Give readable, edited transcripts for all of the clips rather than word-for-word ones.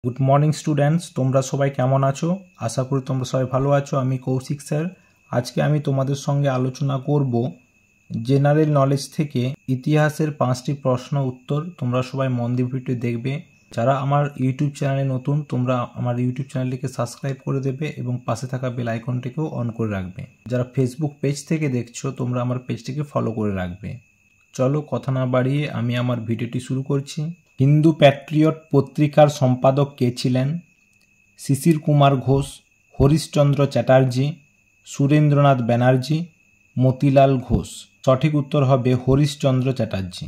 Good morning students, তোমরা সবাই কেমন আছো? আশা করি তোমরা সবাই ভালো আছো। আমি কৌশিক স্যার। আজকে আমি তোমাদের সঙ্গে আলোচনা করব জেনারেল নলেজ থেকে ইতিহাসের 5টি প্রশ্ন উত্তর। তোমরা সবাই মন দিয়ে ভিডিওটি দেখবে। যারা আমার ইউটিউব চ্যানেলে নতুন, তোমরা আমার ইউটিউব চ্যানেলটিকে সাবস্ক্রাইব করে দেবে এবং পাশে থাকা বেল আইকনটিকেও অন করে রাখবে। যারা ফেসবুক পেজ থেকে দেখছো, তোমরা আমার পেজটিকে ফলো করে রাখবে। চলো কথা না বাড়িয়ে আমি আমার ভিডিওটি শুরু করছি। হিন্দু প্যাট্রিয়ট পত্রিকার সম্পাদক কে ছিলেন? শিশির কুমার ঘোষ, হরিশচন্দ্র চ্যাটার্জি, সুরেন্দ্রনাথ ব্যানার্জি, মতিলাল ঘোষ। সঠিক উত্তর হবে হরিশচন্দ্র চ্যাটার্জি।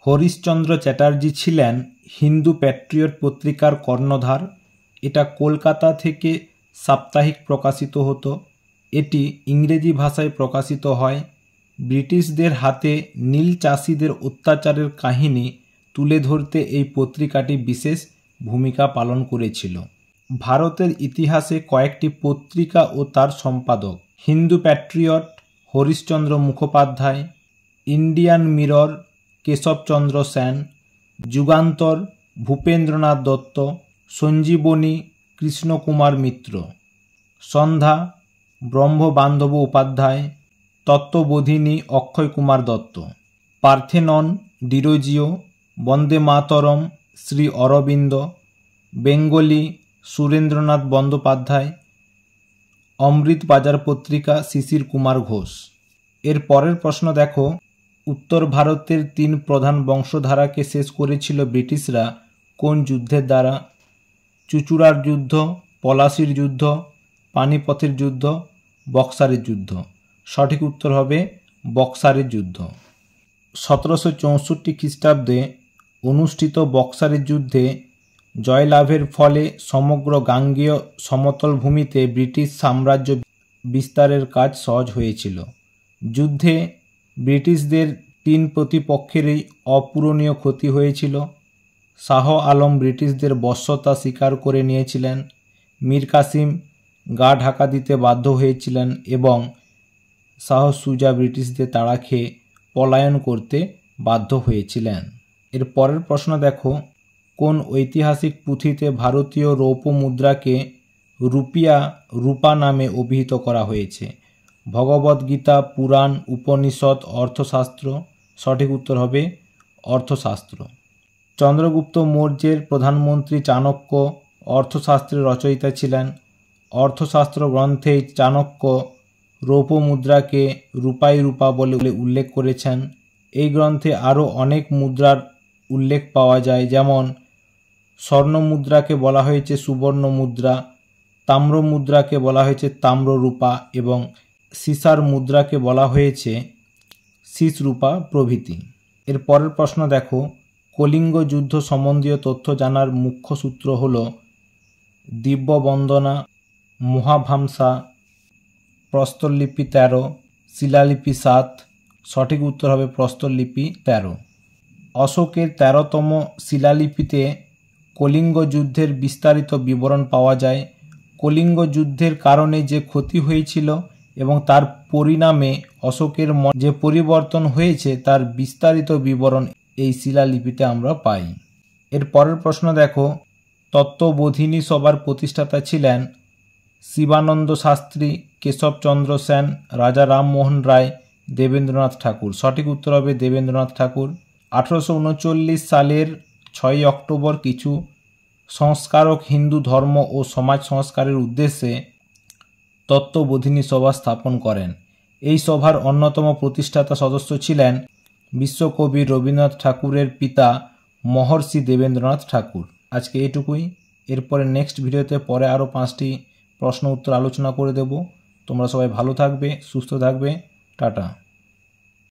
হরিশচন্দ্র চ্যাটার্জি ছিলেন হিন্দু প্যাট্রিয়ট পত্রিকার কর্ণধার। এটা কলকাতা থেকে সাপ্তাহিক প্রকাশিত হতো। এটি ইংরেজি ভাষায় প্রকাশিত হয়। ব্রিটিশদের হাতে নীল চাষিদের অত্যাচারের কাহিনী তুলে ধরতে এই পত্রিকাটি বিশেষ ভূমিকা পালন করেছিল। ভারতের ইতিহাসে কয়েকটি পত্রিকা ও তার সম্পাদক: Hindu Patriot Harishchandra Mukhopadhyay, Indian Mirror Keshabchandra Sen, Jugantar Bhupendranath Dutta, Sanjibani Krishnakumar Mitra, Sandhya Brahmabandhab Upadhyay, Tattwabodhini Akshay Kumar Dutta, Parthenon Derozio, Bande Mataram Shri Aurobindo, Bengali Surendranath Bandyopadhyay, Amrita Bazar Patrika শিশির কুমার ঘোষ। এর পরের প্রশ্ন দেখো, উত্তর ভারতের 3 প্রধান বংশধারাকে শেষ করেছিল ব্রিটিশরা কোন যুদ্ধের দ্বারা? চুচুড়ার যুদ্ধ, পলাশির যুদ্ধ, পানিপথের যুদ্ধ, বক্সারের যুদ্ধ। সঠিক উত্তর হবে বক্সারের যুদ্ধ। 1764 খ্রিস্টাব্দে অনুষ্ঠিত বক্সারের যুদ্ধে জয়লাভের ফলে সমগ্র গাঙ্গেয় সমতল ভূমিতে ব্রিটিশ সাম্রাজ্য বিস্তারের কাজ সহজ হয়েছিল। যুদ্ধে ব্রিটিশদের 3 প্রতিপক্ষেরই অপূরণীয় ক্ষতি হয়েছিল। শাহ আলম ব্রিটিশদের বশ্যতা স্বীকার করে নিয়েছিলেন, মীর কাসিম গা ঢাকা দিতে বাধ্য হয়েছিলেন এবং শাহ সুজা ব্রিটিশদের তাড়া খেয়ে পলায়ন করতে বাধ্য হয়েছিলেন। এর পরের প্রশ্ন দেখো, কোন ঐতিহাসিক পুঁথিতে ভারতীয় রৌপ্য মুদ্রাকে রূপা নামে অভিহিত করা হয়েছে? ভগবদ্গীতা, পুরাণ, উপনিষদ, অর্থশাস্ত্র। সঠিক উত্তর হবে অর্থশাস্ত্র। চন্দ্রগুপ্ত মৌর্যের প্রধানমন্ত্রী চাণক্য অর্থশাস্ত্রের রচয়িতা ছিলেন। অর্থশাস্ত্র গ্রন্থে চাণক্য রৌপ্য মুদ্রাকে রূপা বলে উল্লেখ করেছেন। এই গ্রন্থে আরও অনেক মুদ্রার উল্লেখ পাওয়া যায়, যেমন স্বর্ণ মুদ্রাকে বলা হয়েছে সুবর্ণ মুদ্রা, তাম্র মুদ্রাকে বলা হয়েছে তাম্র রূপা এবং সীসার মুদ্রাকে বলা হয়েছে শীষ রূপা প্রভৃতি। এর পরের প্রশ্ন দেখো, কলিঙ্গ যুদ্ধ সম্বন্ধীয় তথ্য জানার মুখ্য সূত্র হল দিব্য বন্দনা, মহাভামসা, প্রস্তরলিপি 13, শিলালিপি 7। সঠিক উত্তর হবে প্রস্তরলিপি 13। অশোকের 13তম শিলালিপিতে কলিঙ্গ যুদ্ধের বিস্তারিত বিবরণ পাওয়া যায়। কলিঙ্গ যুদ্ধের কারণে যে ক্ষতি হয়েছিল এবং তার পরিণামে অশোকের যে পরিবর্তন হয়েছে তার বিস্তারিত বিবরণ এই শিলালিপিতে আমরা পাই। এর পরের প্রশ্ন দেখো, তত্ত্ববোধিনী সভার প্রতিষ্ঠাতা ছিলেন শিবানন্দ শাস্ত্রী, কেশবচন্দ্র সেন, রাজা রামমোহন রায়, দেবেন্দ্রনাথ ঠাকুর। সঠিক উত্তর হবে দেবেন্দ্রনাথ ঠাকুর। 1839 সালের 6 অক্টোবর কিছু সংস্কারক হিন্দু ধর্ম ও সমাজ সংস্কারের উদ্দেশ্যে তত্ত্ববোধিনী সভা স্থাপন করেন। এই সভার অন্যতম প্রতিষ্ঠাতা সদস্য ছিলেন বিশ্বকবি রবীন্দ্রনাথ ঠাকুরের পিতা মহর্ষি দেবেন্দ্রনাথ ঠাকুর। আজকে এটুকুই। এরপরে নেক্সট ভিডিওতে পরে আরও 5টি প্রশ্ন উত্তর আলোচনা করে দেব। তোমরা সবাই ভালো থাকবে, সুস্থ থাকবে। টাটা।